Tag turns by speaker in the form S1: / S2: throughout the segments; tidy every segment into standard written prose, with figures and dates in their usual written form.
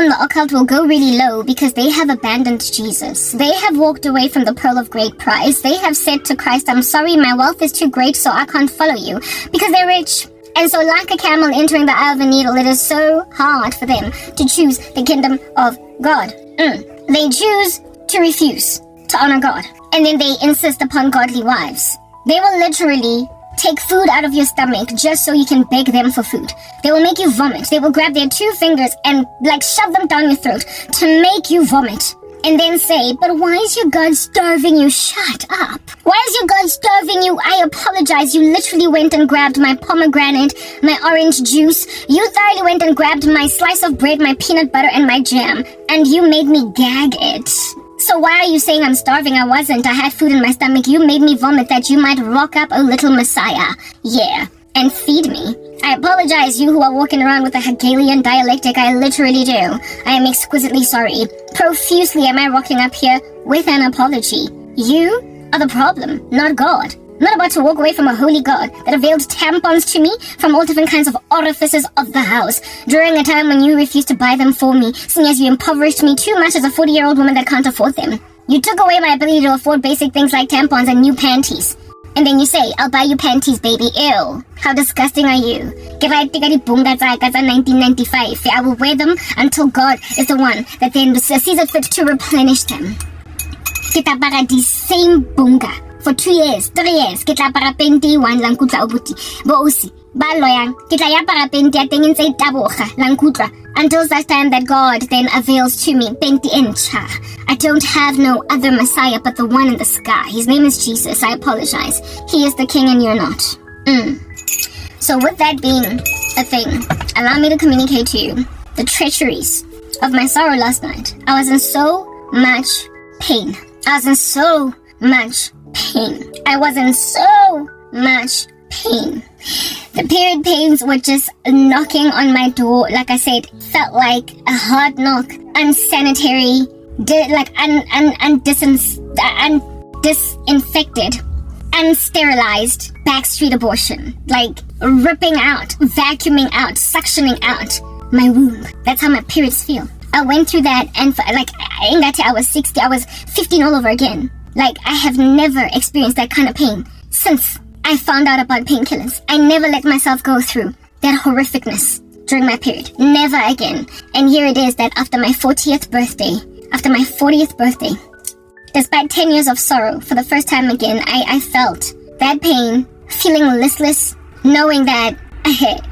S1: in the occult will go really low because they have abandoned Jesus. They have walked away from the pearl of great price. They have said to Christ, I'm sorry, my wealth is too great, so I can't follow you, because they're rich. And so like a camel entering the eye of a needle, it is so hard for them to choose the kingdom of God. They choose to refuse to honor God. And then they insist upon godly wives. They will literally take food out of your stomach just so you can beg them for food. They will make you vomit. They will grab their 2 fingers and shove them down your throat to make you vomit. And then say, but why is your God starving you? Shut up. Why is your God starving you? I apologize. You literally went and grabbed my pomegranate, my orange juice. You thoroughly went and grabbed my slice of bread, my peanut butter, and my jam. And you made me gag it. So why are you saying I'm starving? I wasn't. I had food in my stomach. You made me vomit that you might rock up a little Messiah. Yeah. And feed me. I apologize, you who are walking around with a Hegelian dialectic. I literally do. I am exquisitely sorry. Profusely am I rocking up here with an apology. You are the problem, not God. I'm not about to walk away from a holy God that availed tampons to me from all different kinds of orifices of the house during a time when you refused to buy them for me, seeing as you impoverished me too much as a 40-year-old woman that can't afford them. You took away my ability to afford basic things like tampons and new panties. And then you say, I'll buy you panties, baby. Ew. How disgusting are you? 1995. I will wear them until God is the one that then sees it fit to replenish them. Kita para the same bunga. For 2 years, 3 years, kita para 21 lang kutla ubuti. Boosi, ba loyang, kita ya para 20 atingin say tabocha lang kutla. Until such time that God then avails to me 20 incha. I don't have no other Messiah but the one in the sky. His name is Jesus. I apologize. He is the king and you're not. So with that being a thing, allow me to communicate to you the treacheries of my sorrow last night. I was in so much pain. I was in so much pain. The period pains were just knocking on my door. Like I said, felt like a hard knock, unsanitary, disinfected, unsterilized backstreet abortion. Like ripping out, vacuuming out, suctioning out my womb. That's how my periods feel. I went through that and I was 60, I was 15 all over again. Like I have never experienced that kind of pain since I found out about painkillers. I never let myself go through that horrificness during my period. Never again. And here it is that after my 40th birthday, despite 10 years of sorrow, for the first time again, I felt that pain, feeling listless, knowing that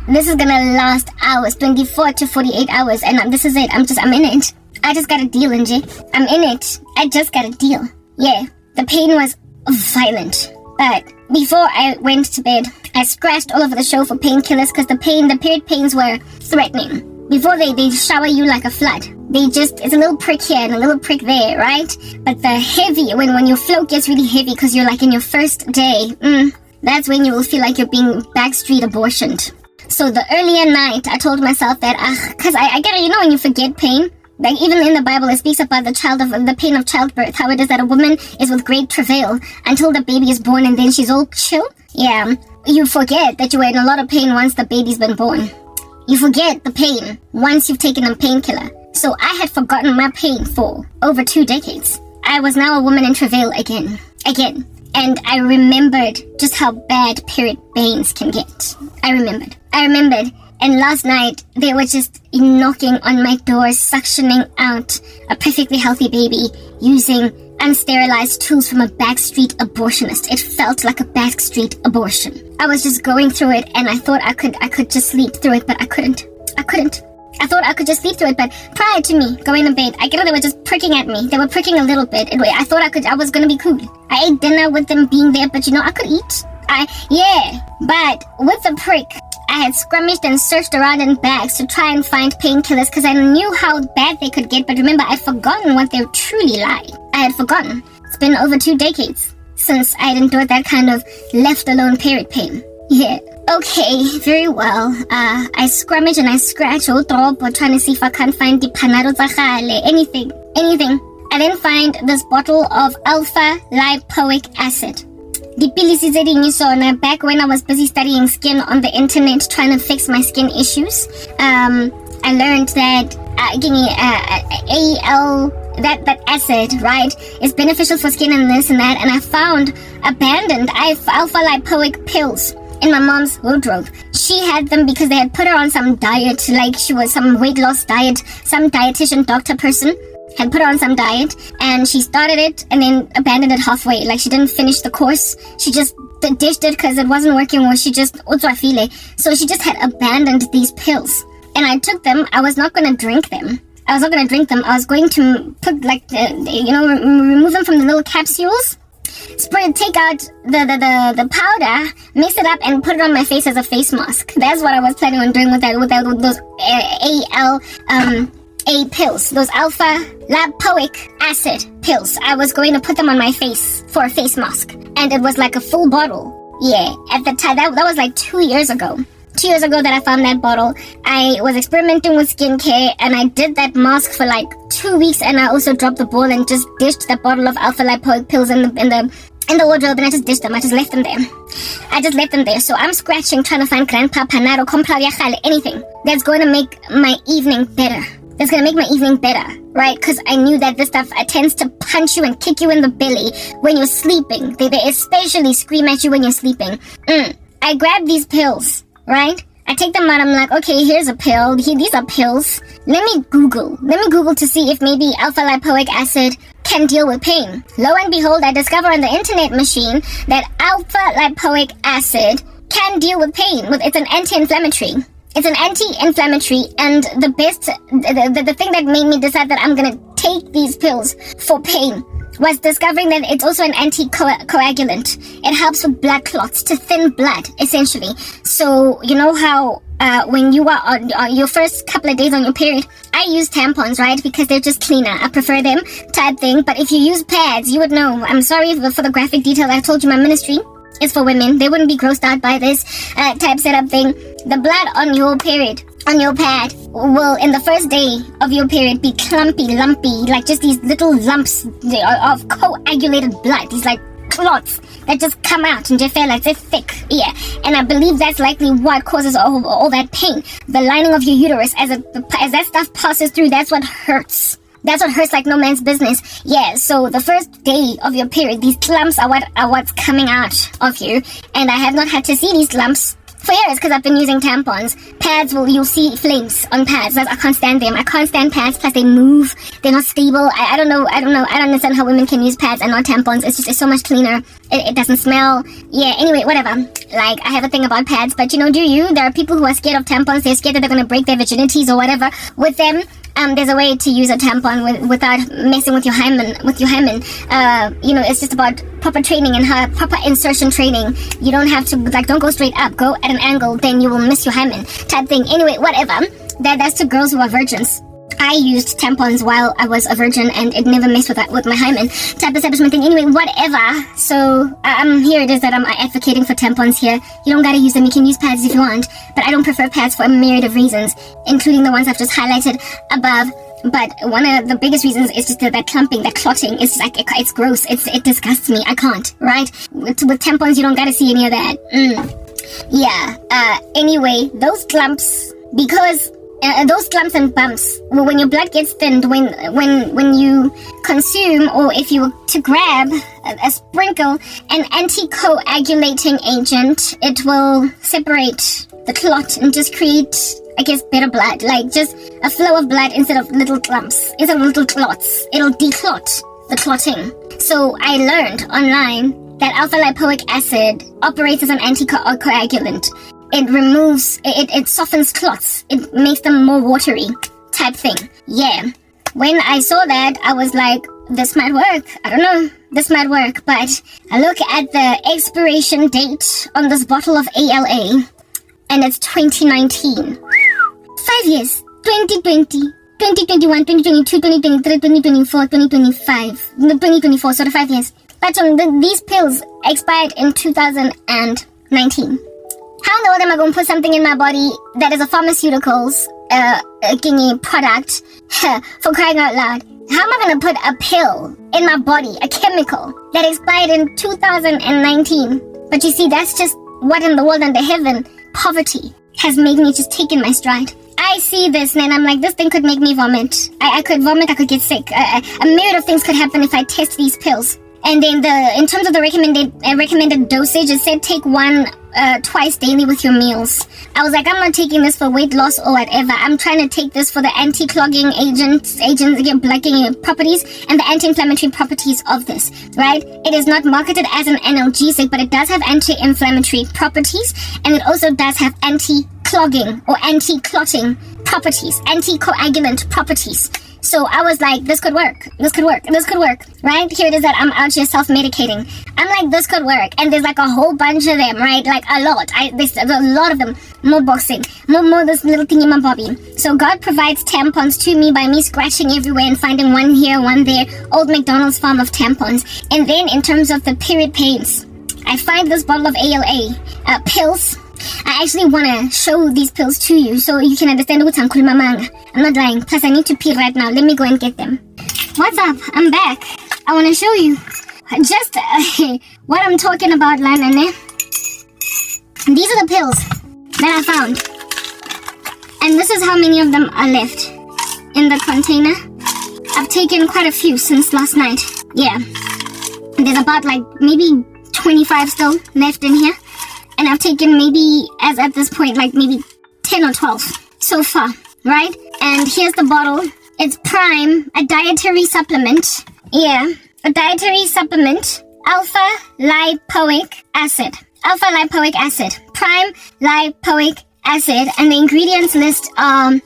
S1: this is gonna last hours, 24 to 48 hours, and this is it. I'm in it. I just gotta deal, NJ. I'm in it. I just gotta deal. Yeah, the pain was violent. But before I went to bed, I scratched all over the show for painkillers because the period pains were threatening. Before they shower you like a flood. It's a little prick here and a little prick there, right? But the heavy, when your flow gets really heavy because you're like in your first day, that's when you will feel like you're being backstreet abortioned. So the earlier night, I told myself that, because I get it, when you forget pain, like even in the Bible, it speaks about the pain of childbirth, how it is that a woman is with great travail until the baby is born and then she's all chill. Yeah, you forget that you were in a lot of pain once the baby's been born. You forget the pain once you've taken a painkiller. So I had forgotten my pain for over 2 decades. I was now a woman in travail again. And I remembered just how bad period pains can get. I remembered. And last night, they were just knocking on my door, suctioning out a perfectly healthy baby using unsterilized tools from a backstreet abortionist. It felt like a backstreet abortion. I was just going through it and I thought I could just sleep through it, but I couldn't. I thought I could just sleep through it, but prior to me going to bed, I get they were just pricking at me. They were pricking a little bit. I thought I was gonna be cool. I ate dinner with them being there, but I could eat. But with the prick, I had scrummaged and searched around in bags to try and find painkillers because I knew how bad they could get, but remember, I'd forgotten what they truly like. I had forgotten. It's been over 2 decades since I'd endured that kind of left alone period pain. Yeah. Okay, very well. I scrummage and I scratch all drop trying to see if I can't find the panado zahale, anything. I then find this bottle of alpha lipoic acid. Back when I was busy studying skin on the internet, trying to fix my skin issues, I learned that AL, that acid, right, is beneficial for skin and this and that. And I found abandoned alpha lipoic pills in my mom's wardrobe. She had them because they had put her on some diet, like she was some weight loss diet. Some dietitian doctor person had put her on some diet, and she started it and then abandoned it halfway. Like, she didn't finish the course. She just dished it because it wasn't working, or she just so she just had abandoned these pills. And I took them. I was not going to drink them. I was going to put, like, remove them from the little capsules, take out the powder, mix it up, and put it on my face as a face mask. That's what I was planning on doing with those A pills, those alpha lipoic acid pills. I was going to put them on my face for a face mask, and it was like a full bottle. Yeah, at the time, that was like 2 years ago. 2 years ago that I found that bottle. I was experimenting with skincare, and I did that mask for like 2 weeks, and I also dropped the ball and just dished that bottle of alpha lipoic pills in the wardrobe, and I just dished them. I just left them there. So I'm scratching, trying to find Grandpa Panado, anything that's going to make my evening better. That's going to make my evening better, right? Because I knew that this stuff tends to punch you and kick you in the belly when you're sleeping. They especially scream at you when you're sleeping. I grabbed these pills, right? I take them out. I'm like, okay, here's a pill. These are pills. Let me Google to see if maybe alpha lipoic acid can deal with pain. Lo and behold, I discover on the internet machine that alpha lipoic acid can deal with pain. It's an anti-inflammatory. It's an anti-inflammatory, and the thing that made me decide that I'm going to take these pills for pain was discovering that it's also an anticoagulant. It helps with blood clots, to thin blood, essentially. So, you know how when you are on your first couple of days on your period, I use tampons, right? Because they're just cleaner. I prefer them, type thing. But if you use pads, you would know. I'm sorry for the graphic detail. I told you my ministry is for women. They wouldn't be grossed out by this type setup thing. The blood on your period, on your pad, will in the first day of your period be clumpy, lumpy, like just these little lumps of coagulated blood, these like clots that just come out and just feel like they're thick. Yeah, and I believe that's likely what causes all that pain. The lining of your uterus, as that stuff passes through, that's what hurts. That's what hurts like no man's business. Yeah, so the first day of your period, these lumps are what's coming out of you. And I have not had to see these lumps for years because I've been using tampons. Pads, you'll see flames on pads. I can't stand them. I can't stand pads, plus they move. They're not stable. I don't know. I don't understand how women can use pads and not tampons. It's so much cleaner. It doesn't smell. Yeah, anyway, whatever. Like, I have a thing about pads, but do you? There are people who are scared of tampons. They're scared that they're going to break their virginities or whatever. With them, there's a way to use a tampon without messing with your hymen. It's just about proper training and proper insertion training. You don't have to, don't go straight up. Go at an angle, then you will miss your hymen type thing. Anyway, whatever. That's to girls who are virgins. I used tampons while I was a virgin, and it never messed with my hymen type establishment thing. Anyway, whatever. So here it is that I'm advocating for tampons here. You don't gotta use them. You can use pads if you want, but I don't prefer pads for a myriad of reasons, including the ones I've just highlighted above. But one of the biggest reasons is just that clumping, that clotting. It's like, it's gross. It disgusts me. I can't, right? With tampons, you don't gotta see any of that. Anyway, those clumps, because those clumps and bumps, when your blood gets thinned, when you consume, or if you were to grab a sprinkle, an anticoagulating agent, it will separate the clot and just create, I guess, better blood, like just a flow of blood instead of little clumps, instead of little clots. It'll declot the clotting. So I learned online that alpha lipoic acid operates as an anticoagulant. It removes, it softens clots. It makes them more watery type thing. Yeah. When I saw that, I was like, this might work. I don't know. This might work. But I look at the expiration date on this bottle of ALA, and it's 2019. 5 years. 2020, 2021, 2022, 2023, 2024, 2025. 2024, sort of 5 years. But these pills expired in 2019. How in the world am I going to put something in my body that is a pharmaceuticals product for crying out loud? How am I going to put a pill in my body, a chemical that expired in 2019? But you see, that's just what in the world under heaven, poverty, has made me just take in my stride. I see this and I'm like, this thing could make me vomit. I could vomit, I could get sick. A myriad of things could happen if I test these pills. And then in terms of the recommended dosage, it said take one twice daily with your meals. I was like, I'm not taking this for weight loss or whatever. I'm trying to take this for the anti-clogging blocking properties and the anti-inflammatory properties of this, right? It is not marketed as an analgesic, but it does have anti-inflammatory properties, and it also does have anti-clogging or anti-clotting properties, anticoagulant properties. So I was like, this could work, right? Here it is that I'm out here self-medicating. I'm like, this could work. And there's like a whole bunch of them, right? Like a lot. There's a lot of them. More boxing. More this little thingy in my bobby. So God provides tampons to me by me scratching everywhere and finding one here, one there. Old McDonald's farm of tampons. And then in terms of the period pains, I find this bottle of ALA pills. I actually want to show these pills to you so you can understand what I'm not lying. Plus, I need to pee right now. Let me go and get them. What's up? I'm back. I want to show you just what I'm talking about, Lana. These are the pills that I found. And this is how many of them are left in the container. I've taken quite a few since last night. Yeah. There's about like maybe 25 still left in here. And I've taken maybe, as at this point, like maybe 10 or 12 so far, right? And here's the bottle. It's Prime, a dietary supplement. Yeah, a dietary supplement. Alpha-lipoic acid. Alpha-lipoic acid. Prime lipoic acid. And the ingredients list 100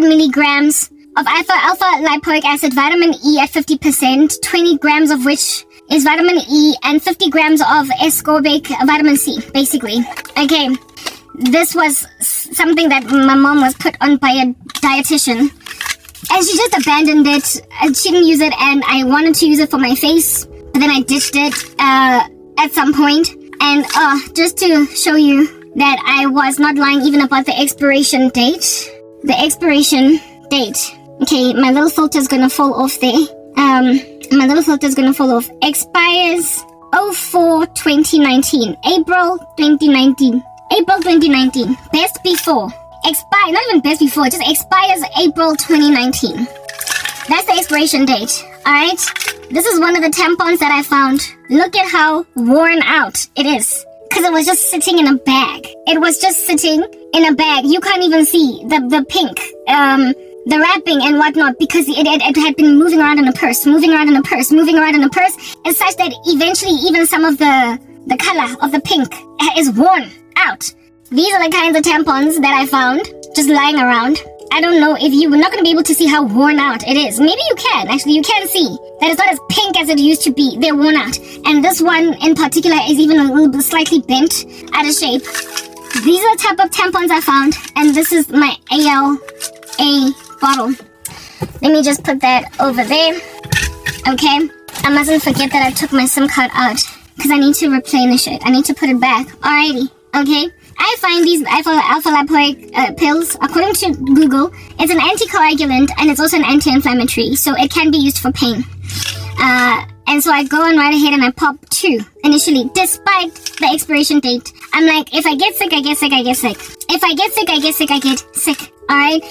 S1: milligrams of alpha-lipoic acid, vitamin E at 50%, 20 grams of which is vitamin E, and 50 grams of ascorbic vitamin C, basically. Okay, this was something that my mom was put on by a dietitian, and she just abandoned it. She didn't use it, and I wanted to use it for my face, but then I ditched it at some point. And just to show you that I was not lying even about the expiration date. The expiration date. Okay, my little filter's gonna fall off there. My little filter's gonna fall off. Expires 04/2019. April 2019. April 2019. Best before. Expire, not even best before, it just expires April 2019. That's the expiration date. Alright? This is one of the tampons that I found. Look at how worn out it is. Because it was just sitting in a bag. It was just sitting in a bag. You can't even see the pink. The wrapping and whatnot, because it had been moving around in a purse, it's such that eventually even some of the color of the pink is worn out. These are the kinds of tampons that I found just lying around. I don't know if you're not going to be able to see how worn out it is. Maybe you can. Actually, you can see that it's not as pink as it used to be. They're worn out. And this one in particular is even a little bit slightly bent out of shape. These are the type of tampons I found, and this is my ALA bottle. Let me just put that over there. Okay, I mustn't forget that I took my SIM card out because I need to replenish it. I need to put it back. Alrighty, okay. I find these alpha-lipoic pills, according to Google, it's an anticoagulant and it's also an anti-inflammatory, so it can be used for pain. And so I go on right ahead and I pop 2 initially, despite the expiration date. I'm like, if I get sick, I get sick. If I get sick, I get sick. Alright?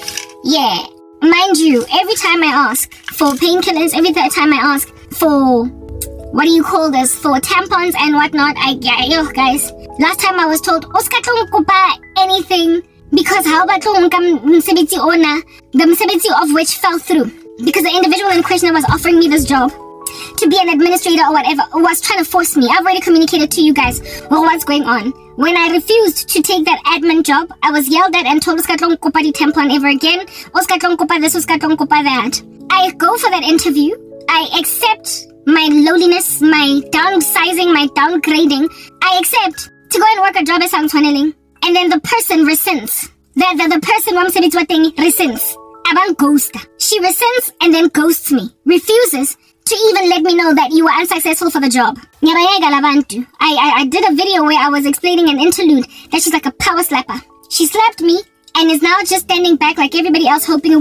S1: Yeah. Mind you, every time I ask for painkillers, every time I ask for, what do you call this, for tampons and whatnot, guys, last time I was told, Oskatong kupa anything, because how about the msebetsi of which fell through. Because the individual in question was offering me this job to be an administrator or whatever, was trying to force me. I've already communicated to you guys what's going on. When I refused to take that admin job, I was yelled at and told Uskatlong Kupa di tampon ever again. Uskatlong Kupa this, Uskatlong Kupa that. I go for that interview. I accept my lowliness, my downsizing, my downgrading. I accept to go and work a job as Hlongwane. And then the person rescinds. The person rescinds. Abang ghost. She rescinds and then ghosts me. Refuses to even let me know that you were unsuccessful for the job. I did a video where I was explaining an interlude that she's like a power slapper. She slapped me and is now just standing back like everybody else, hoping I'm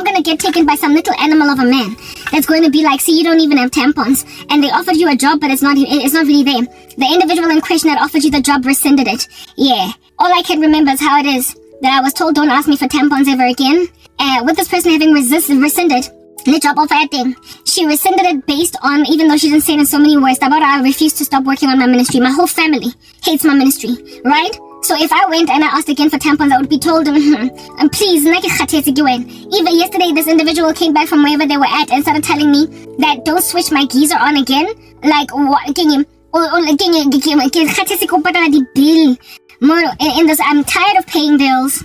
S1: gonna get taken by some little animal of a man that's going to be like, see, you don't even have tampons, and they offered you a job, but it's not really there. The individual in question that offered you the job rescinded it. Yeah, all I can remember is how it is that I was told don't ask me for tampons ever again. With this person having rescinded the job offer thing, she rescinded it based on, even though she didn't say it in so many words, about I refused to stop working on my ministry. My whole family hates my ministry, right? So if I went and I asked again for tampons, I would be told, please, even yesterday, this individual came back from wherever they were at and started telling me that don't switch my geyser on again. Like, what? In this, I'm tired of paying bills,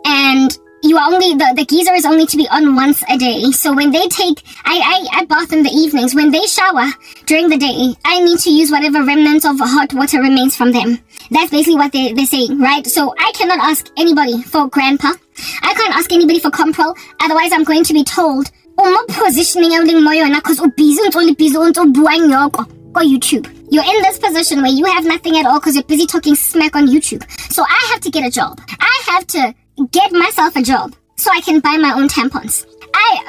S1: and you are only, the geyser is only to be on once a day. So when they take, I bath in the evenings. When they shower during the day, I need to use whatever remnants of hot water remains from them. That's basically what they're saying, right? So I cannot ask anybody for grandpa. I can't ask anybody for compro. Otherwise, I'm going to be told, positioning because YouTube. You're in this position where you have nothing at all because you're busy talking smack on YouTube. So I have to get a job. I have to get myself a job so I can buy my own tampons.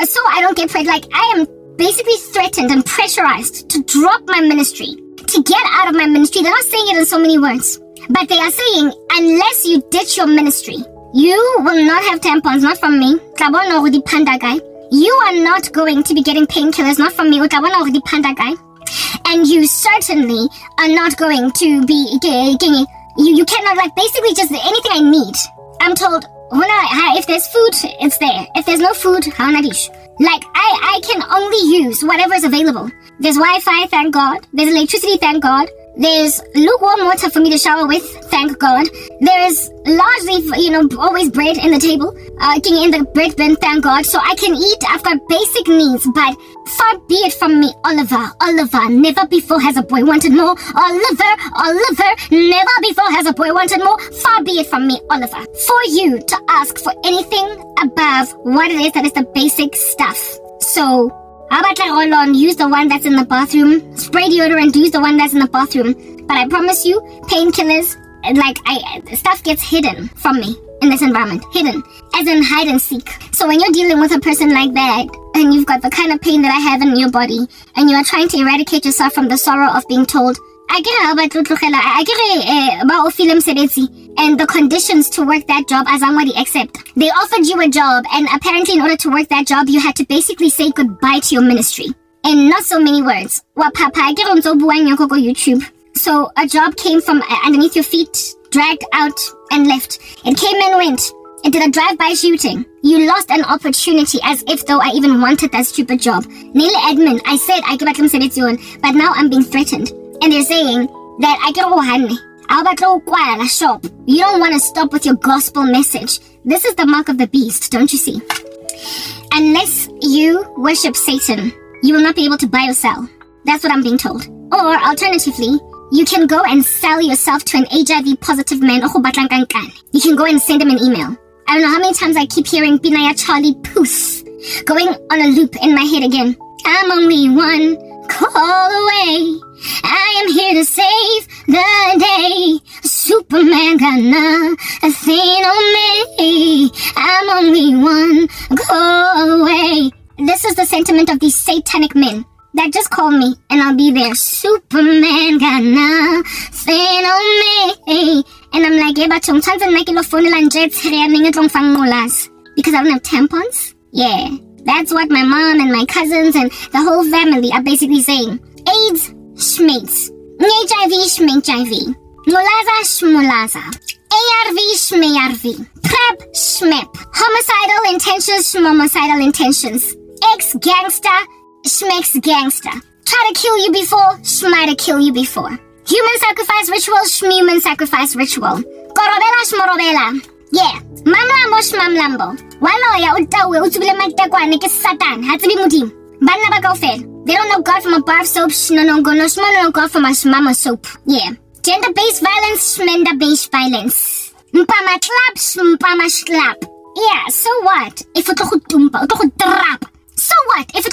S1: So I don't get pregnant. Like, I am basically threatened and pressurized to drop my ministry, to get out of my ministry. They're not saying it in so many words, but they are saying, unless you ditch your ministry, you will not have tampons, not from me. You are not going to be getting painkillers, not from me. And you certainly are not going to be, you cannot, like, basically just anything I need. I'm told, if there's food, it's there. If there's no food, like, I can only use whatever is available. There's Wi-Fi, thank God. There's electricity, thank God. There's lukewarm water for me to shower with, thank God. There's largely, always bread in the table, in the bread bin, thank God. So I can eat, I've got basic needs, but far be it from me, Oliver, never before has a boy wanted more. Oliver, never before has a boy wanted more. Far be it from me, Oliver, for you to ask for anything above what it is that is the basic stuff. So, how about use the one that's in the bathroom, spray deodorant, use the one that's in the bathroom. But I promise you, painkillers, stuff gets hidden from me in this environment. Hidden, as in hide and seek. So when you're dealing with a person like that, and you've got the kind of pain that I have in your body, and you are trying to eradicate yourself from the sorrow of being told, and the conditions to work that job as somebody accept. They offered you a job, and apparently in order to work that job, you had to basically say goodbye to your ministry. In not so many words. YouTube. So a job came from underneath your feet, dragged out and left. It came and went. It did a drive-by shooting. You lost an opportunity as if though I even wanted that stupid job. Nile admin, I said I give but now I'm being threatened. And they're saying that I get shop. You don't want to stop with your gospel message. This is the mark of the beast, don't you see? Unless you worship Satan, you will not be able to buy or sell. That's what I'm being told. Or alternatively, you can go and sell yourself to an HIV positive man. You can go and send him an email. I don't know how many times I keep hearing Binaya Charlie Puth going on a loop in my head again. I'm only one call away. I am here to save the day. Superman got nothing on me. I'm only one call away. This is the sentiment of these satanic men that just call me and I'll be there. Superman got nothing on me. And I'm like, because I don't have tampons? Yeah, that's what my mom and my cousins and the whole family are basically saying. AIDS, schmates. HIV, schmHIV. Mulaza, schmulaza. ARV, schmayarv. PrEP, schmep. Homicidal intentions, schmomicidal intentions. Ex-gangster, schmex gangster. Try to kill you before, schmight to kill you before. Human sacrifice ritual, schmuman sacrifice ritual. Korobela, schmorobela. Yeah. Mamlambo, schmamlambo. Waloya, utawe, utubile magdagwane, ke satan. Hatsubi mudim. Banna bagofel. They don't know God from a bar of soap. No God from a mama soap. Yeah. Gender-based violence, gender-based violence. Mpama clap, mpama slap. Yeah, so what? If you drop. So what? If you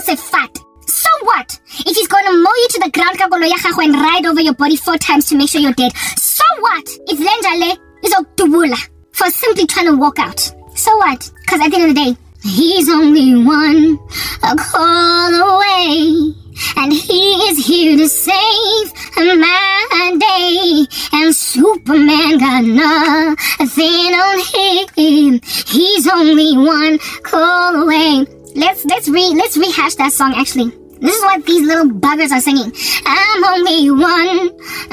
S1: say fat. So what? If he's gonna mow you to the ground and ride over your body 4 times to make sure you're dead. So what? If Lenjale is Oktubula for simply trying to walk out. So what? Because at the end of the day, he's only one call away. and he is here to save my day. And Superman got nothing on him. He's only one call away. Let's rehash that song actually. This is what these little buggers are singing. I'm only one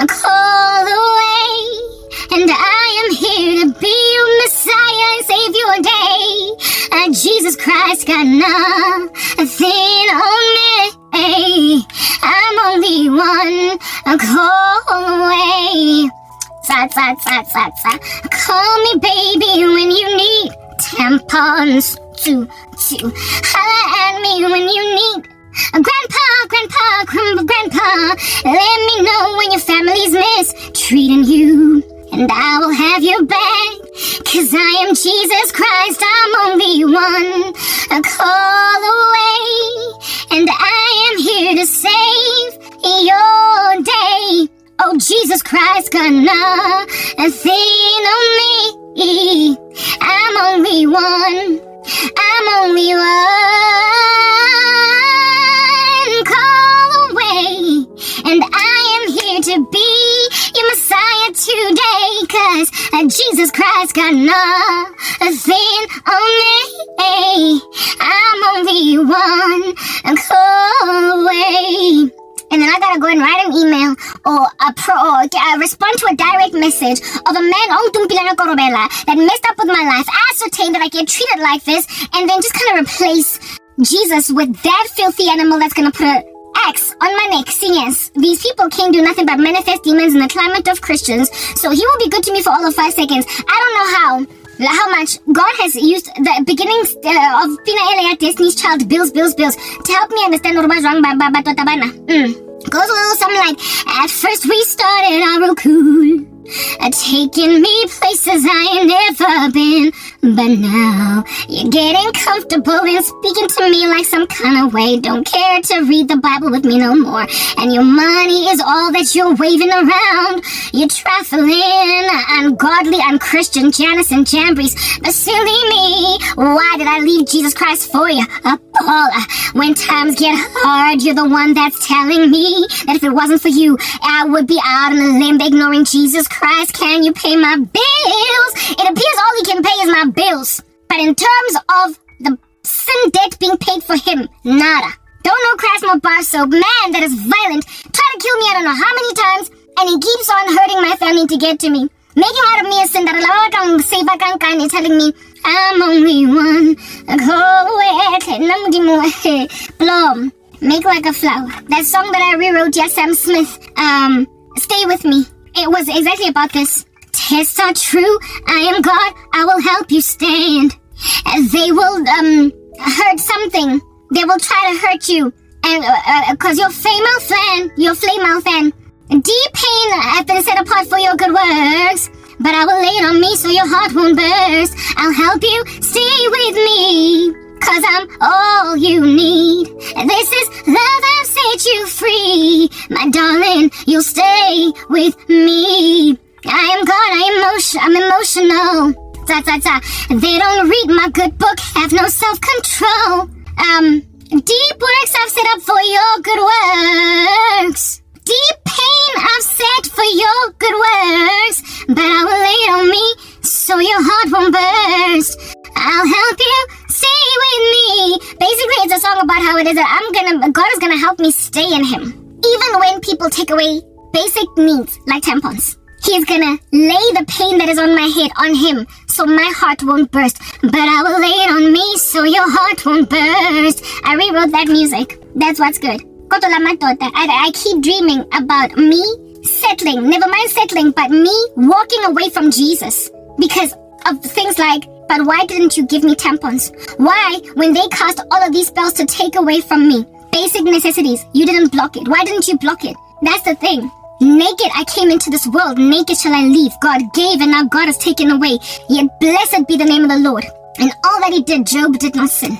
S1: call away, and I am here to be your Messiah and save your day. Jesus Christ got nothing on me. I'm only one call away. Call me baby when you need tampons to holla at me when you need grandpa, let me know when your family's mistreating you, and I will have your back, 'cause I am Jesus Christ. I'm only one call away, and I am here to save your day. Oh, Jesus Christ got nothing on me. I'm only one call away, and I am here to be your Messiah today, 'cause Jesus Christ got nothing on me. I'm only one call away. And then I gotta go and write an email or respond to a direct message of a man that messed up with my life, ascertain that I get treated like this, and then just kind of replace Jesus with that filthy animal that's gonna put an axe on my neck. See, yes, these people can't do nothing but manifest demons in the climate of Christians, so he will be good to me for all of 5 seconds. I don't know how much God has used the beginnings of Pina Elia Destiny's Child, bills, to help me understand what was wrong by Totabana. Goes a little something like, at first we started out real cool, taking me places I ain't never been, but now you're getting comfortable and speaking to me like some kind of way. Don't care to read the Bible with me no more, and your money is all that you're waving around. You're trifling, ungodly, unchristian, Janus and Jambries, but silly me, why did I leave Jesus Christ for you? Paula, when times get hard, you're the one that's telling me that if it wasn't for you, I would be out on a limb ignoring Jesus Christ. Can you pay my bills? It appears all he can pay is my bills. But in terms of the sin debt being paid for him, nada. Don't know Christ more bar soap. Man that is violent. Try to kill me I don't know how many times, and he keeps on hurting my family to get to me. Making out of me a sin that is telling me I'm only one call away. Blom. Make like a flower. That song that I rewrote, yes, Sam Smith. Stay with me. It was exactly about this. Tests are true. I am God. I will help you stand. They will hurt something. They will try to hurt you, and cause your flame fan. Deep pain I've been set apart for your good works, but I will lay it on me so your heart won't burst. I'll help you. Stay with me, 'cause I'm all you need. This is love, I've set you free. My darling, you'll stay with me. I am God, I'm emotional. They don't read my good book, have no self-control. Deep works I've set up for your good works. Deep pain I've set for your good works, but I will lay it on me so your heart won't burst. I'll help you, stay with me. Basically, it's a song about how it is that God is gonna help me stay in him. Even when people take away basic needs like tampons, he's gonna lay the pain that is on my head on him so my heart won't burst. But I will lay it on me so your heart won't burst. I rewrote that music. That's what's good. I keep dreaming about me settling, never mind settling, but me walking away from Jesus because of things like, but why didn't you give me tampons? Why, when they cast all of these spells to take away from me basic necessities, you didn't block it? Why didn't you block it? That's the thing. Naked I came into this world, naked shall I leave. God gave and now God has taken away. Yet blessed be the name of the Lord. And all that he did, Job did not sin.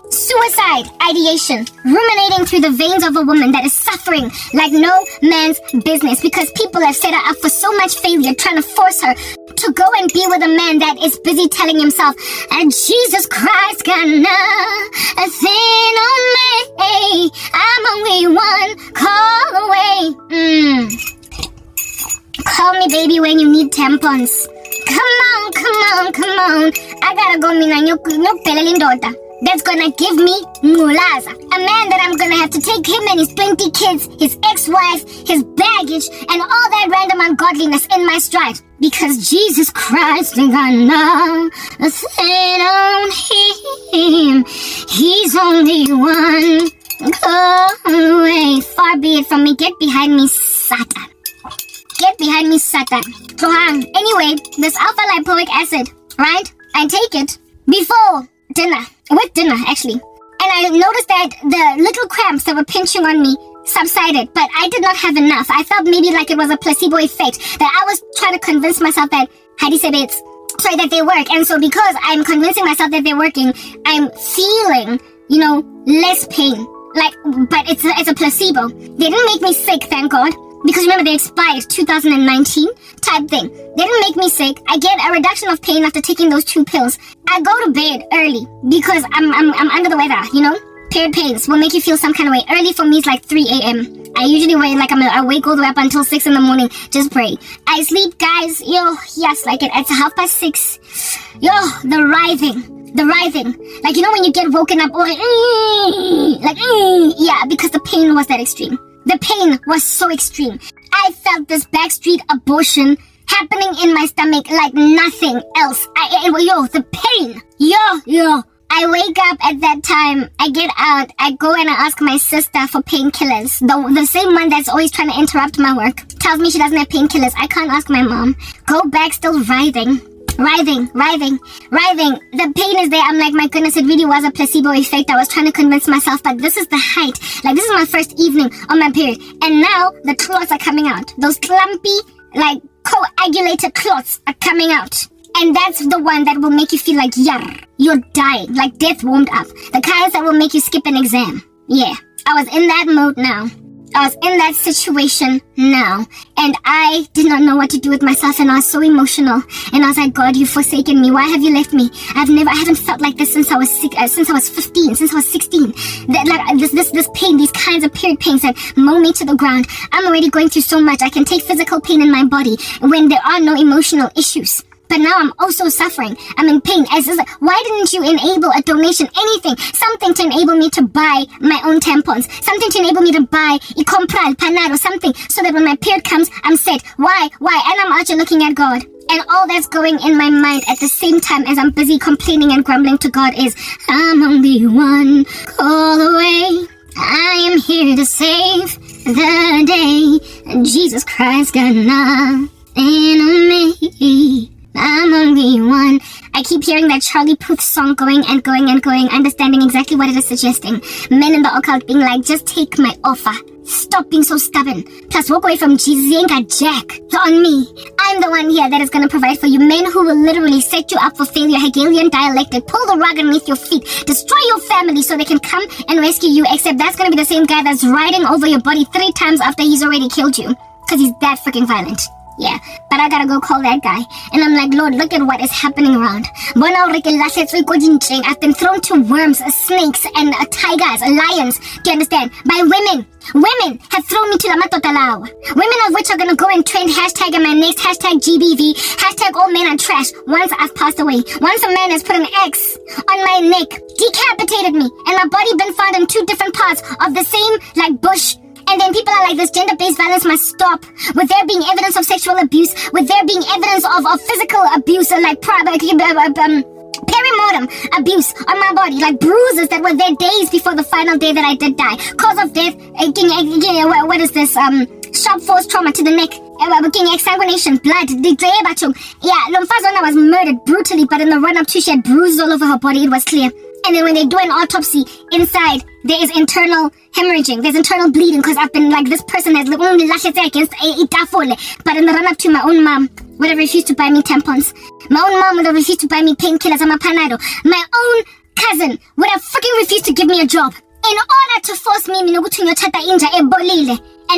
S1: So Suicide ideation, ruminating through the veins of a woman that is suffering like no man's business because people have set her up for so much failure, trying to force her to go and be with a man that is busy telling himself, and Jesus Christ got nothing on me. I'm only one call away. Call me baby when you need tampons. Come on. I gotta go mina nyokuphelela indoda that's gonna give me ngulaza. A man that I'm gonna have to take him and his 20 kids, his ex-wife, his baggage, and all that random ungodliness in my stride. Because Jesus Christ ain't got nothing on him. He's only one call away. Far be it from me. Get behind me, Satan. Get behind me, Satan. Anyway, this alpha lipoic acid, right? I take it before dinner, with dinner actually. And I noticed that the little cramps that were pinching on me subsided, but I did not have enough. I felt maybe like it was a placebo effect, that I was trying to convince myself that, that they work. And so because I'm convincing myself that they're working, I'm feeling, less pain. But it's a placebo. They didn't make me sick, thank God. Because remember, they expired 2019 type thing. They didn't make me sick. I get a reduction of pain after taking those 2 pills. I go to bed early because I'm under the weather, Period pains will make you feel some kind of way. Early for me is like 3 a.m. I usually wait I'm awake all the way up until 6 in the morning. Just pray. I sleep, guys. Yes, it's 6:30. The writhing. When you get woken up, because the pain was that extreme. The pain was so extreme. I felt this backstreet abortion happening in my stomach like nothing else. The pain. I wake up at that time. I get out. I go and I ask my sister for painkillers. The same one that's always trying to interrupt my work. Tells me she doesn't have painkillers. I can't ask my mom. Go back still writhing. The pain is there. I'm like, my goodness, it really was a placebo effect. I was trying to convince myself, but this is the height. This is my first evening on my period. And now the clots are coming out. Those clumpy, coagulated clots are coming out. And that's the one that will make you feel like, you're dying. Like death warmed up. The kinds that will make you skip an exam. Yeah, I was in that mode now. I was in that situation now, and I did not know what to do with myself, and I was so emotional, and I was like, God, you've forsaken me. Why have you left me? I haven't felt like this since I was 15, since I was 16. This pain, these kinds of period pains that mow me to the ground. I'm already going through so much. I can take physical pain in my body when there are no emotional issues. But now I'm also suffering. I'm in pain. Why didn't you enable a donation, anything, something to enable me to buy my own tampons, something to enable me to buy Compral, Panado, something, so that when my period comes, I'm set. Why? And I'm out here looking at God. And all that's going in my mind at the same time as I'm busy complaining and grumbling to God is, I'm only one call away. I am here to save the day. Jesus Christ got nothing on me. I'm only one. I keep hearing that Charlie Puth song going, understanding exactly what it is suggesting. Men in the occult being like, just take my offer. Stop being so stubborn. Plus, walk away from Jesus. You ain't got jack. You're on me. I'm the one here that is going to provide for you. Men who will literally set you up for failure, Hegelian dialectic, pull the rug underneath your feet, destroy your family so they can come and rescue you, except that's going to be the same guy that's riding over your body 3 times after he's already killed you. Because he's that freaking violent. Yeah, but I gotta go call that guy. And I'm like, Lord, look at what is happening around. I've been thrown to worms, snakes, and tigers, lions, do you understand? By women. Women have thrown me to the matotalawa. Women of which are gonna go and trend hashtag in my next, hashtag GBV, hashtag all men are trash once I've passed away. Once a man has put an X on my neck, decapitated me, and my body been found in 2 different parts of the same, bush. And then people are like, this gender-based violence must stop. With there being evidence of sexual abuse, with there being evidence of physical abuse, perimortem abuse on my body, bruises that were there days before the final day that I did die. Cause of death, what is this? Sharp force trauma to the neck. Exsanguination, blood. Yeah, Lomfazona was murdered brutally, but in the run-up to, she had bruises all over her body. It was clear. And then when they do an autopsy, inside, there is internal hemorrhaging. There's internal bleeding because I've been this person has only lashed against itafole. But in the run-up to, my own mom would have refused to buy me tampons. My own mom would have refused to buy me painkillers. I'm a panado. My own cousin would have freaking refused to give me a job in order to force me and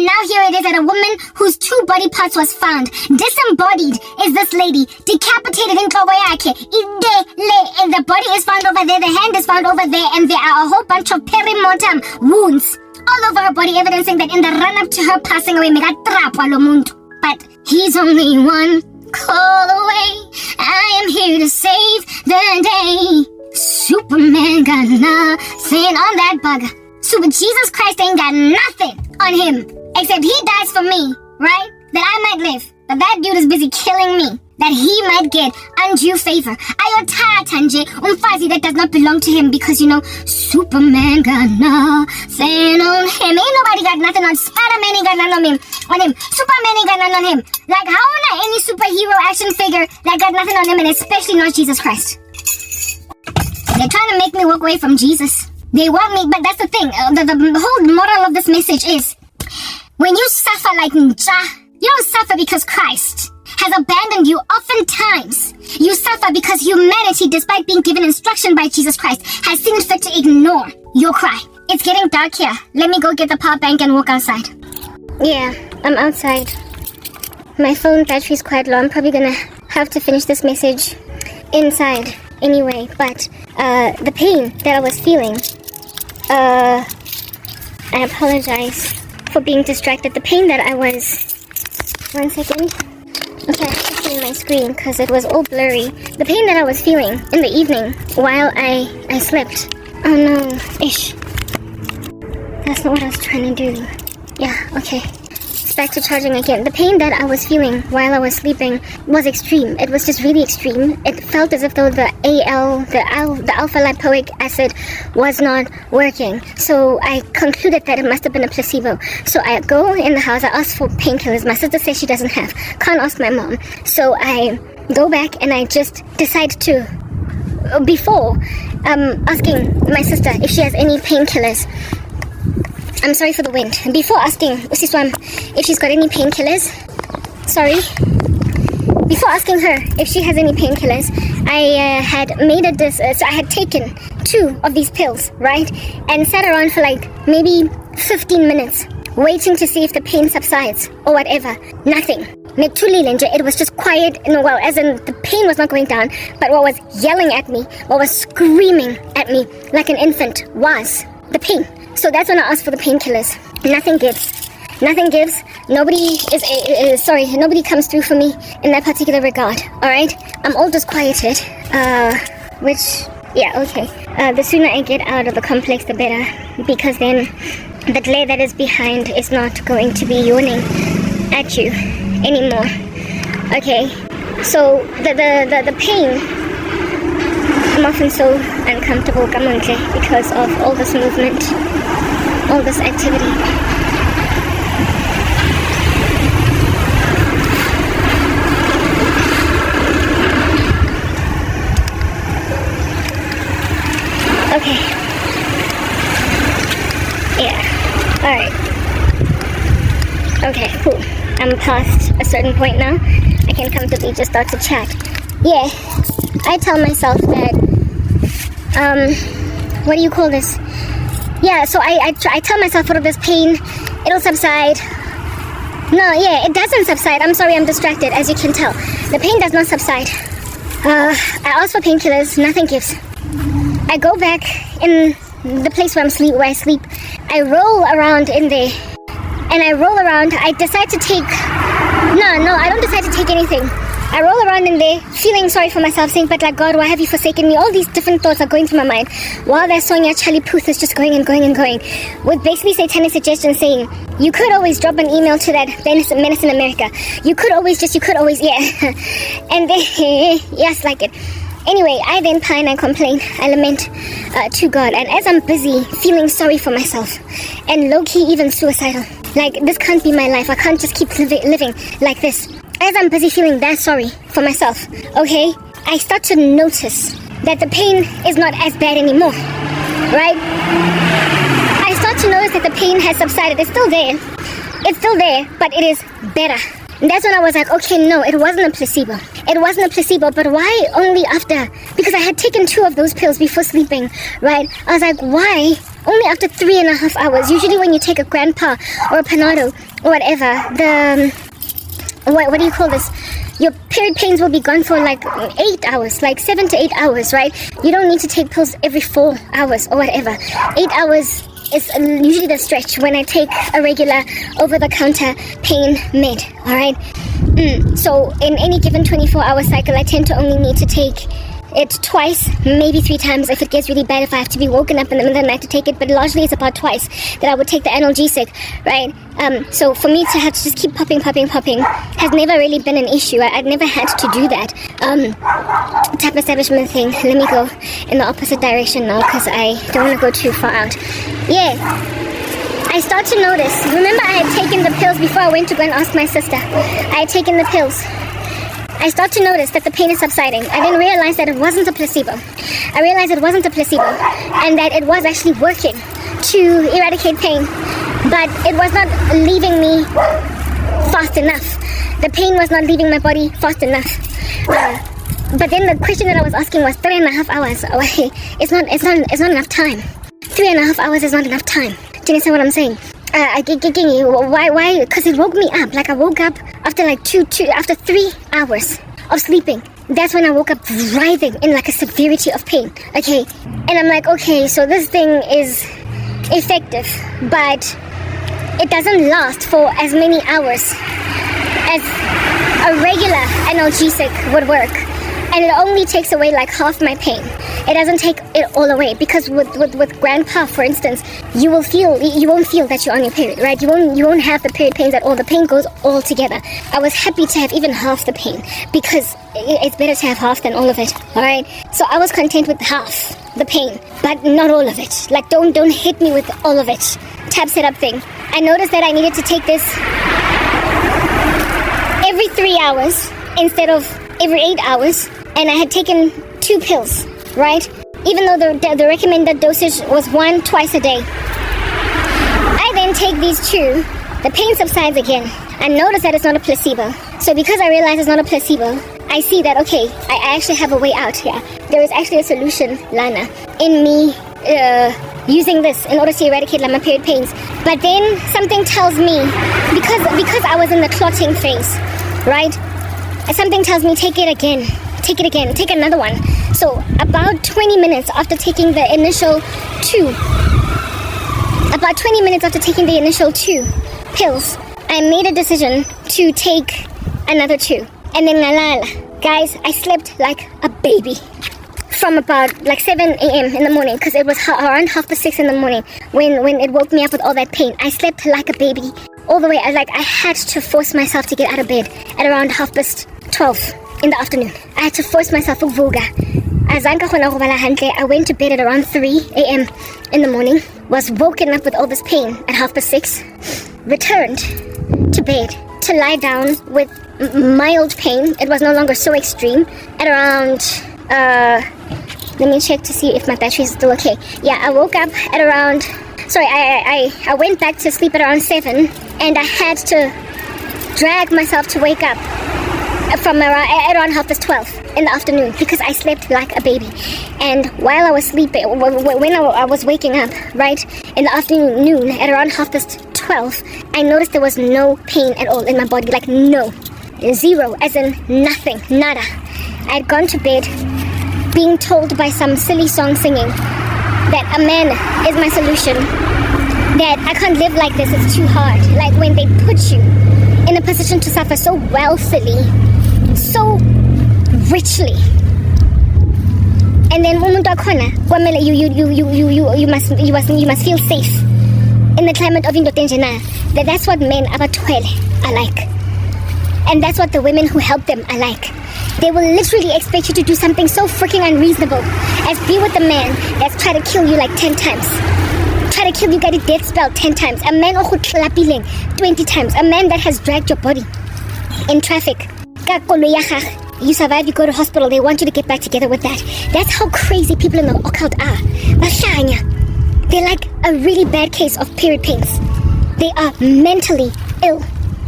S1: now here it is that a woman whose 2 body parts was found. Disembodied is this lady, decapitated in Hlongwane. And the body is found over there, the hand is found over there, and there are a whole bunch of perimortem wounds all over her body, evidencing that in the run-up to her passing away, but he's only one call away. I am here to save the day. Superman got nothing on that bugger. Super Jesus Christ ain't got nothing on him. Except he dies for me, right? That I might live. But that dude is busy killing me. That he might get undue favor. Ayothatha umfazi that does not belong to him because, Superman got nothing on him. Ain't nobody got nothing on Spider-Man, ain't got nothing on him. Superman ain't got nothing on him. Like, how on any superhero action figure that got nothing on him, and especially not Jesus Christ? They're trying to make me walk away from Jesus. They want me, but that's the thing. The whole moral of this message is, when you suffer like Nja, you don't suffer because Christ has abandoned you. Oftentimes, you suffer because humanity, despite being given instruction by Jesus Christ, has seen fit to ignore your cry. It's getting dark here. Let me go get the power bank and walk outside. Yeah, I'm outside. My phone battery's quite low. I'm probably gonna have to finish this message inside anyway. But the pain that I was feeling, I apologize for being distracted. The pain that I was... One second. Okay, I have to see my screen because it was all blurry. The pain that I was feeling in the evening while I slept. Oh no, ish. That's not what I was trying to do. Yeah, okay. It's back to charging again. The pain that I was feeling while I was sleeping was extreme. It was just really extreme. It felt as if though the alpha lipoic acid was not working. So I concluded that it must have been a placebo. So I go in the house, I ask for painkillers. My sister says she doesn't have. Can't ask my mom. So I go back and I just decide to, before asking my sister if she has any painkillers. I'm sorry for the wind. Before asking Usiswam if she's got any painkillers, before asking her if she has any painkillers, I had made so I had taken 2 of these pills, right? And sat around for like maybe 15 minutes, waiting to see if the pain subsides or whatever. Nothing. It was just quiet, as in the pain was not going down, but what was yelling at me, what was screaming at me like an infant was the pain. So that's when I asked for the painkillers. Nothing gives. Nobody nobody comes through for me in that particular regard. Alright? I'm all disquieted. The sooner I get out of the complex, the better. Because then the glare that is behind is not going to be yawning at you anymore. Okay? So the pain, I'm often so uncomfortable, because of all this movement, all this activity. Okay. Yeah. Alright. Okay, cool. I'm past a certain point now. I can comfortably just start to chat. Yeah. I tell myself that, what do you call this? Yeah, so I tell myself, what of this pain, it'll subside. No, yeah, it doesn't subside. I'm sorry, I'm distracted, as you can tell. The pain does not subside. I ask for painkillers, nothing gives. I go back in the place where I sleep. I roll around in there. And I roll around, I decide to take... No, I don't decide to take anything. I roll around in there, feeling sorry for myself, saying, but like, God, why have you forsaken me? All these different thoughts are going through my mind, while that Sonia Charlie Puth is just going and going and going, with basically satanic suggestions saying, you could always drop an email to that Menace in America. You could always, yeah. And then, yes, like it. Anyway, I then pine and complain, I lament to God, and as I'm busy feeling sorry for myself, and low-key even suicidal, like, this can't be my life, I can't just keep living like this. As I'm busy feeling that sorry for myself, okay, I start to notice that the pain is not as bad anymore, right? I start to notice that the pain has subsided. It's still there, but it is better. That's when I was like, okay, no, it wasn't a placebo. It wasn't a placebo, but why only after? Because I had taken 2 of those pills before sleeping, right? I was like, why? Only after 3.5 hours. Usually when you take a grandpa or a panado or whatever, what do you call this? Your period pains will be gone for like 8 hours, like 7 to 8 hours, right? You don't need to take pills every 4 hours or whatever. 8 hours is usually the stretch when I take a regular over-the-counter pain med, alright? So in any given 24-hour cycle, I tend to only need to take it twice, maybe 3 times if it gets really bad, if I have to be woken up in the middle of the night to take it, but largely it's about twice that I would take the analgesic, right? So for me to have to just keep popping has never really been an issue. I'd never had to do that type establishment thing. Let me go in the opposite direction now because I don't want to go too far out. Yeah, I start to notice, remember I had taken the pills before I went to go and ask my sister. I had taken the pills. I start to notice that the pain is subsiding. I then realized that it wasn't a placebo. I realized it wasn't a placebo and that it was actually working to eradicate pain, but it was not leaving me fast enough. The pain was not leaving my body fast enough. But then the question that I was asking was 3.5 hours. It's not enough time. 3.5 hours is not enough time. Do you understand what I'm saying? Why? Because it woke me up. Like I woke up after like after 3 hours of sleeping. That's when I woke up writhing in like a severity of pain. Okay, and I'm like, okay, so this thing is effective, but it doesn't last for as many hours as a regular analgesic would work. And it only takes away like half my pain. It doesn't take it all away, because with grandpa, for instance, you won't feel that you're on your period, right? You won't have the period pains at all. The pain goes all together. I was happy to have even half the pain, because it's better to have half than all of it, all right? So I was content with half the pain, but not all of it. Like don't hit me with all of it. Tab setup thing. I noticed that I needed to take this every 3 hours instead of every 8 hours. And I had taken 2 pills, right? Even though the recommended dosage was 1 twice a day. I then take these 2, the pain subsides again. I notice that it's not a placebo. So because I realize it's not a placebo, I see that, okay, I actually have a way out here. There is actually a solution, Lana, in me using this in order to eradicate my period pains. But then something tells me, because I was in the clotting phase, right? Something tells me, take it again, take another one. So about 20 minutes after taking the initial 2 pills, I made a decision to take another 2. And then guys, I slept like a baby from about like 7 a.m. in the morning, because it was around 6:30 in the morning when it woke me up with all that pain. I slept like a baby all the way. I had to force myself to get out of bed at around 12:30 in the afternoon. I had to force myself to vuga. I went to bed at around 3 a.m. in the morning, was woken up with all this pain at 6:30, returned to bed to lie down with mild pain. It was no longer so extreme at around, let me check to see if my battery is still okay. Yeah, I woke up at around, I went back to sleep at around 7, and I had to drag myself to wake up from around 12:30 in the afternoon, because I slept like a baby. And while I was sleeping, when I was waking up, right, in the afternoon at around 12:30, I noticed there was no pain at all in my body, like no, zero, as in nothing, nada. I had gone to bed being told by some silly song singing that a man is my solution, that I can't live like this, it's too hard. Like when they put you in a position to suffer so wealthily, so richly, and then you must feel safe in the climate of Indotenjana. That's what men abatwele are like, and that's what the women who help them are like. They will literally expect you to do something so freaking unreasonable as be with a man that's tried to kill you like 10 times. Try to kill you, got a death spell 10 times. A man 20 times. A man that has dragged your body in traffic. You survive, you go to hospital, they want you to get back together with that. That's how crazy people in the occult are. They're like a really bad case of period pains. They are mentally ill.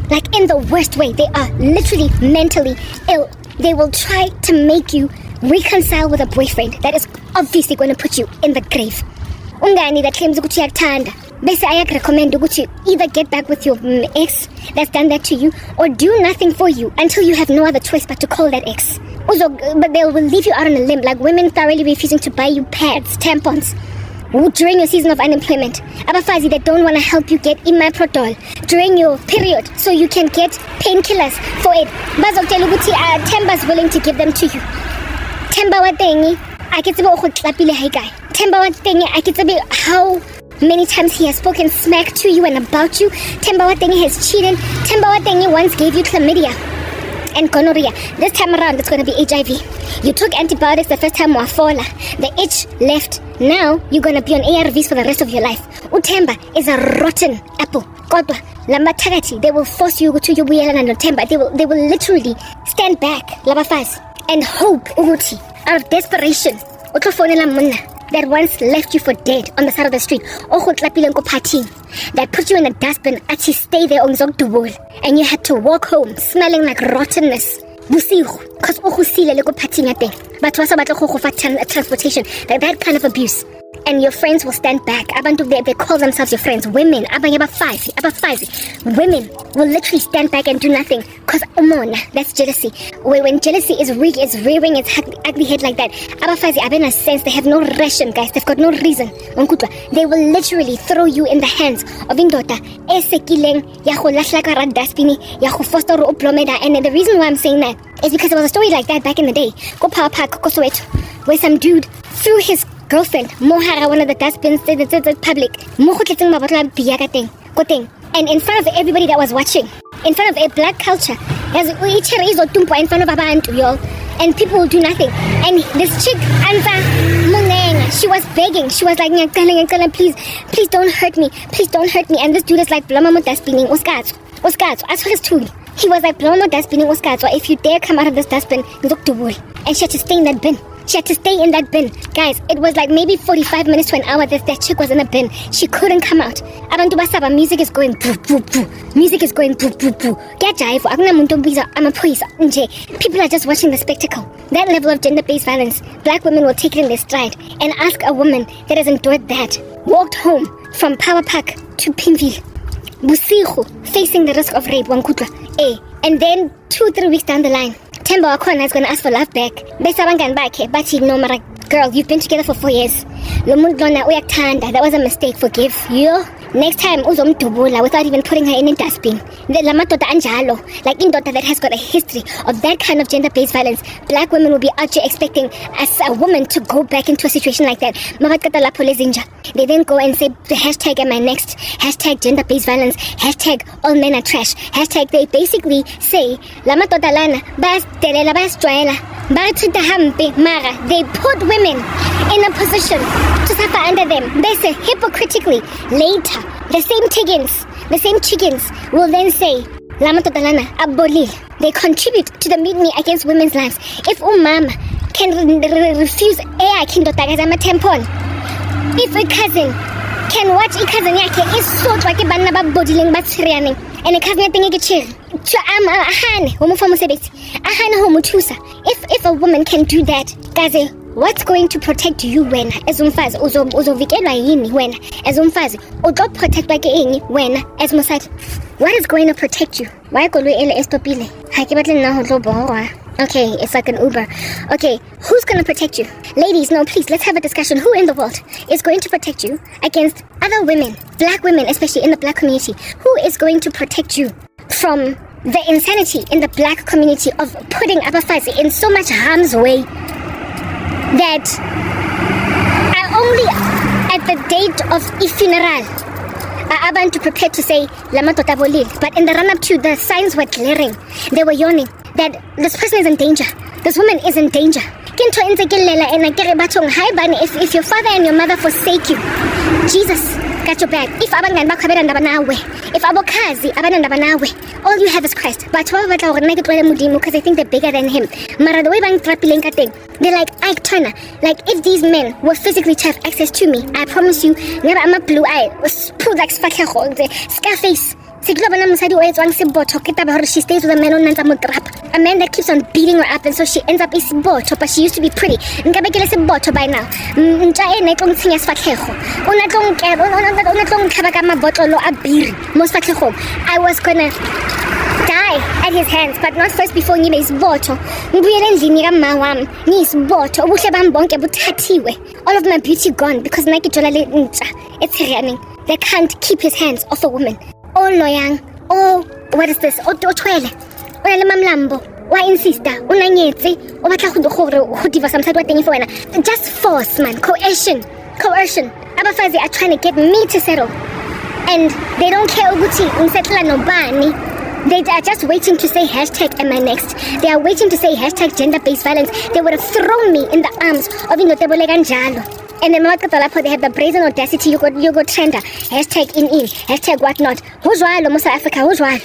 S1: Like in the worst way. They are literally mentally ill. They will try to make you reconcile with a boyfriend that is obviously going to put you in the grave. Ungani that claims ukuthi uyakuthanda. Bese recommend ukuthi either get back with your ex that's done that to you, or do nothing for you until you have no other choice but to call that ex. Also, but they will leave you out on a limb, like women thoroughly refusing to buy you pads, tampons during your season of unemployment. Abafazi that don't want to help you get imaprodol during your period so you can get painkillers for it. Bazokutshela ukuthi Themba's willing to give them to you. Themba wa tengi a ke tsebe go tlapile hai kae. Themba wa tengi a ke tsebe how many times he has spoken smack to you and about you. Themba wa tengi has cheated. Themba wa tengi once gave you chlamydia and gonorrhea. This time around, it's going to be HIV. You took antibiotics the first time, wafola. The itch left. Now, you're going to be on ARVs for the rest of your life. Uthemba is a rotten apple. Kodwa, lamba tagati, they will force you to yubuyela and Uthemba. They will literally stand back, labafaz, and hope, uguti, out of desperation. Utlofonela munna that once left you for dead on the side of the street. That put you in a dustbin, actually stay there on Zogdubul, and you had to walk home smelling like rottenness. Busigu, cause uhusile leko pating at but wasa batlo transportation, like that kind of abuse. And your friends will stand back. Abantu, they call themselves your friends. Women, women will literally stand back and do nothing. Cause umona, that's jealousy. When jealousy is rearing its ugly head like that, abafazi have in a sense, they have no ration, guys. They've got no reason. They will literally throw you in the hands of indota. And the reason why I'm saying that is because there was a story like that back in the day. Go Power Park, where some dude threw his girlfriend mohara one of the dustbins the public and in front of everybody that was watching, in front of a black culture, in front of abantu, y'all, and people will do nothing. And this chick she was begging, she was like, please don't hurt me, and this dude is like, he was like, if you dare come out of this dustbin, and she had to stay in that bin. She had to stay in that bin. Guys, it was like maybe 45 minutes to an hour that chick was in the bin. She couldn't come out. Abantu basaba, music is going boo, boo, boo. Music is going boo, boo, boo. People are just watching the spectacle. That level of gender-based violence, black women will take it in their stride and ask a woman that has endured that, walked home from Power Park to Pinville, Busigu, facing the risk of rape, and then 2-3 weeks down the line, Themba Wakona is going to ask for love back. But he no matter. Girl, you've been together for 4 years. That was a mistake. Forgive you. Next time, uzomdubula without even putting her in a dustbin. Like in daughter that has got a history of that kind of gender-based violence. Black women will be out here expecting as a woman to go back into a situation like that. They then go and say the hashtag am I next, hashtag gender-based violence, hashtag all men are trash, hashtag they basically say they put women in a position to suffer under them. They say hypocritically later the same chickens will then say they contribute to the mutiny against women's lives. If mama can refuse tampon, if a cousin can watch a cousin yake is so like banna ba bodiling ba tshirianeng and a cousin ya teng e ke tshire to ahane ho mo fa mosebetsi ahane ho mo thusa. If a woman can do that, guys, what's going to protect you when as umfazi uzovikelwa yini when as umfazi utlo protectwa ke eng when as mosadi? What is going to protect you? Why go ele estopile ha ke batle nna ho tlo bohwa. Okay, it's like an Uber. Okay, who's going to protect you? Ladies, no, please, let's have a discussion. Who in the world is going to protect you against other women, black women, especially in the black community? Who is going to protect you from the insanity in the black community of putting abafazi in so much harm's way that only at the date of a funeral are abantu prepared to say Lamatota Bolil? But in the run-up to, the signs were glaring. They were yawning that this person is in danger. This woman is in danger. If your father and your mother forsake you, Jesus got your back. If all you have is Christ. But because they think they're bigger than him. They're like Ike Turner. Like if these men were physically to have access to me, I promise you, never I'm a blue eye, like Scarface. Se ke tlo bona mosadi o etswang sebotho ke taba hore she stays with a man o ntse mo trap. A man that keeps on beating her up, and so she ends up is sebotho, but she used to be pretty. Nka be ke le sebotho by now. Ntja ena e tlo ntshenya sefatlhego. Ona tlo ntlhaba ka mabotlolo a beer mo sefatlhegong. I was gonna die at his hands, but not first before ngibe isibotho. Ngibuyele endlini ka wami ngiyisibotho ubuhle bami bonke buthathiwe. All of my beauty gone because nna ke jola le ntja etsheganeng. They can't keep his hands off a woman. Oh loyang, oh what is this? O tshwele. O na le mamlambo. Wa insista una nyetse o batla go divorce mosadi wa teng for wena. Just force, man. Coercion. Abafazi are trying to get me to settle, and they don't care ukuthi ngisetla nobani. They are just waiting to say hashtag am I next. They are waiting to say hashtag gender-based violence. They would have thrown me in the arms of Inotebole Ganjalo. And then they have the brazen audacity, you go trender, hashtag in, hashtag whatnot. Hujwalo mo South Africa, hujwalo.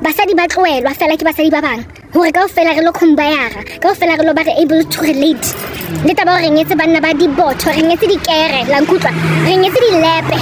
S1: Basadi ba tloelwa fela ke basadi ba bang. Hore kaofela re lo khumbayara, kaofela re lo ba re able to relate. Le taba re nyetse banna ba dibotho, re nyetse dikere, la nkutlwa. Re nyetse dilepe.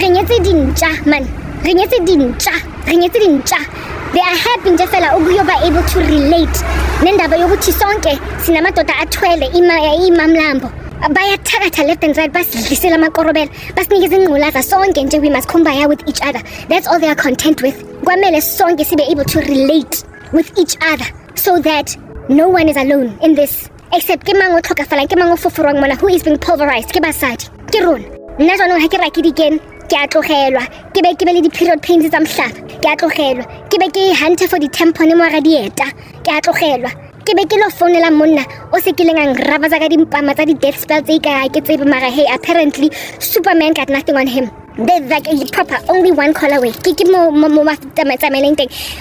S1: Re nyetse dintja, man. Re nyetse dintja. They are happy nje fela ukuyoba able to relate. Nendaba yokuthi sonke sinamadoda athwele imamlambo. Bayathakatha left and right, basidlisela amakorobela, basinikeza ingqulaza sonke nje. We must kumbaya with each other. That's all they are content with. Kwamele sonke sibe able to relate with each other so that no one is alone in this. Except ke mango tlhokafala, ke mango fofurwang mona who is being pulverized, ke basadi, ke rona. Nna jwanong ha ke rakile again, ke a tlogelwa, ke be le di-period pains tsa mhlaba, ke a tlogelwa, ke be ke hunter for di-tampon mo ga dieta, ke a tlogelwa, ke be ke lo founela monna o se kileng ang raba tsa ka dimpama tsa di-death spell tse ka ke tsebe mara hey, apparently Superman got nothing on him. They're like proper, only one call away.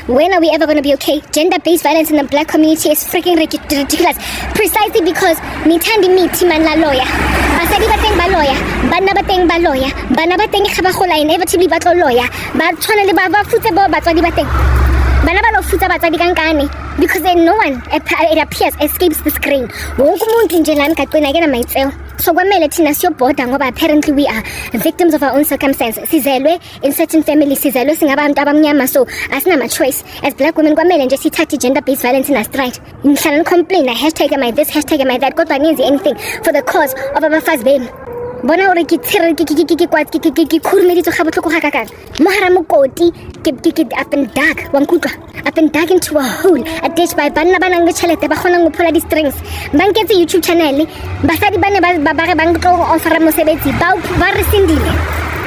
S1: When are we ever going to be okay? Gender-based violence in the black community is freaking ridiculous. Precisely because nithandi mithi man la lawyer. Basadi ba teng ba lawyer, bana ba teng ba lawyer, bana ba teng ga ba gola inevitably ba tlo lawyer. Ba tshwana le ba futse bo batswadi ba teng. Bana ba lo futsa batswadi kankane because then no one, it appears, escapes the screen. Wonke umuntu nje lana kaqina ke na maitseo. So kwamele thina siyobhoda ngoba apparently we are victims of our own circumstances. Sizelwe in certain families, sizelwe singabantu abamnyama, so asinama choice. As black women kwamele nje sithathe gender-based violence in our stride. Ngihlala ngicomplain, hashtag am I this, hashtag am I that, kodwa ngenzi anything for the cause of abafazi benu. Bona hore ke tshere ke khurumeditswe ga botlhoko ga kakang mo hara mokoti ke up and dark wa nkutlwa, up and dark into a hole, a ditch by banna ba nang le tšhelete ba kgonang go phola di-strings. Ba nketse YouTube channel, basadi ba ne ba re bang tlo offer mosebetsi ba rescindile.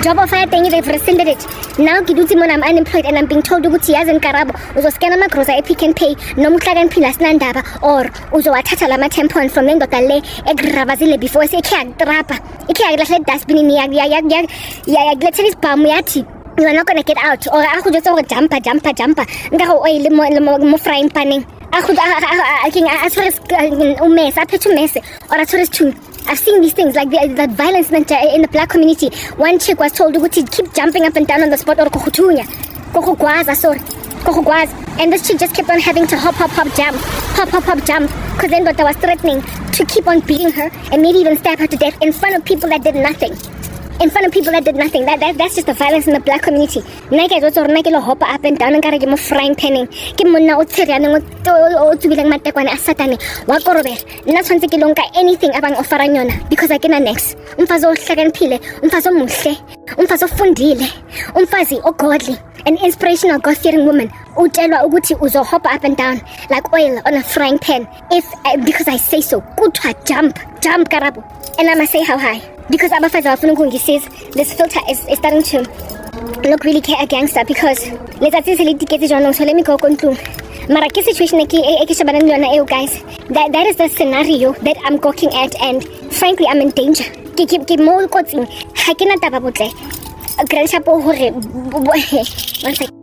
S1: Job offer teng, they've rescinded it. Now ke dutse mona, I'm unemployed and I'm being told ukuthi yazi Karabo uzoscana amagroza ePick n Pay noma uhlaka ngiphila sinandaba or uzowathatha lama tampon from lendoda le egravazile before sekhe yaktrapa ikhe yaklahle dustbin ni yakulethela isibhamu yathi you are not going to get out or aku just go jumper nka go oil mo frying panning aku umese aphethe umese or athoris tune. I've seen these things like that violence in the black community. One chick was told to keep jumping up and down on the spot or kokhutunya. And this chick just kept on having to hop, jump. Because then Dota was threatening to keep on beating her and maybe even stab her to death in front of people that did nothing. That's just the violence in the black community. Nike also lo hop up and down and kare ke mo frying panning. Ke monna o tsherane o tsubilang matekwane a satane. Wa korobela. Nna tshwantse ke lonka anything abang offerang yona because I kena next. Umfazi o hlakaniphile, umfazi omuhle, umfazi ofundile, umfazi o godly, an inspirational God-fearing woman. Utshelwa ukuthi uzo hop up and down like oil on a frying pan. Because I say so. Kuthiwa jump Karabo. And I must say how high. Because abafazi abafuna ukungisiza, this filter is starting to look really gangster because letsatsi se le tiketse jwanong, so let me go kontlong. Mara ke situation e ke shebana le yona eo guys. That is the scenario that I'm gawking at, and frankly I'm in danger. Ke mo kotsing ha ke na taba botle. Grandpa hore one second.